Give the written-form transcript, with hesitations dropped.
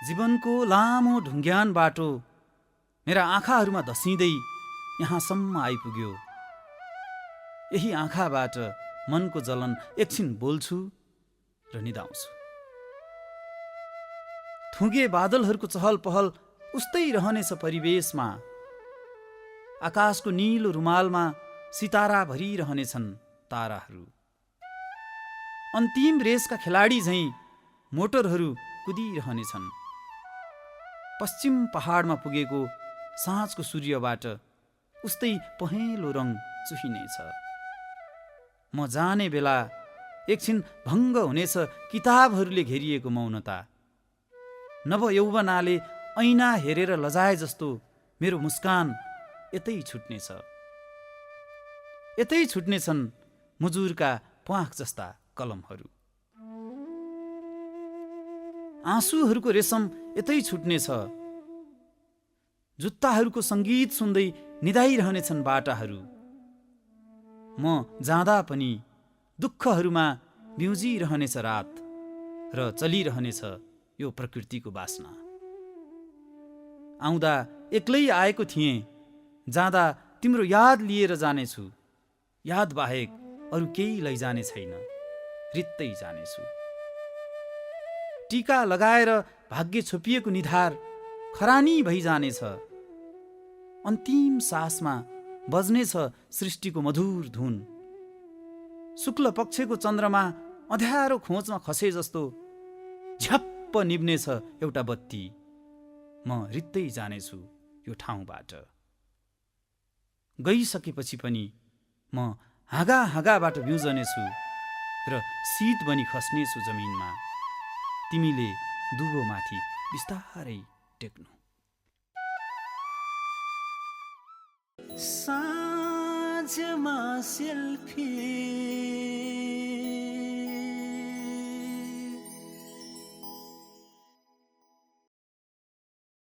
जीवनको लामो ढुङ्ग्यान बाटो मेरा आँखाहरूमा धसिँदै यहाँसम्म आइपुग्यो। यही आँखाबाट मनको जलन एकछिन बोल्छु र निदाउँछु। थुगे बादलहरूको चहल पहल उस्तै रहनेछ परिवेशमा। आकाशको नीलो रुमालमा सितारा भरिरहनेछन् ताराहरू। अन्तिम रेसका खेलाडी झैँ मोटरहरू कुदिरहनेछन्। पश्चिम पहाडमा पुगेको साँझको सूर्यबाट उस्तै पहेँलो रङ चुहिनेछ। म जाने बेला एकछिन भङ्ग हुनेछ किताबहरूले घेरिएको मौनता। नव यौवनाले ऐना हेरेर लजाए जस्तो मेरो मुस्कान यतै छुट्नेछ। यतै छुट्नेछन् मुजुरका प्वाख जस्ता कलमहरू। आँसुहरूको रेशम यतै छुट्नेछ। जुत्ताहरूको सङ्गीत सुन्दै निदाइरहनेछन् बाटाहरू। म जाँदा पनि दुःखहरूमा बिउजिरहनेछ रात र चलिरहनेछ यो प्रकृतिको बासना। आउँदा एक्लै आएको थिएँ, जाँदा तिम्रो याद लिएर जानेछु। याद बाहेक अरू केही लैजाने छैन, रित्तै जानेछु। टीका लगाएर भाग्य छोपिएको निधार खरानी भइजानेछ। अन्तिम सासमा बज्नेछ सृष्टिको मधुर धुन। शुक्ल पक्षको चन्द्रमा अँध्यारो खोजमा खसे जस्तो झ्याप्प निब्नेछ एउटा बत्ती। म रित्तै जानेछु यो ठाउँबाट। गइसकेपछि पनि म हाँगा हाँगाबाट बिउजनेछु र शीत बनी खस्नेछु जमिनमा। तिमीले दुबोमाथि बिस्तारै टेक्नु। साँझमा सेल्फी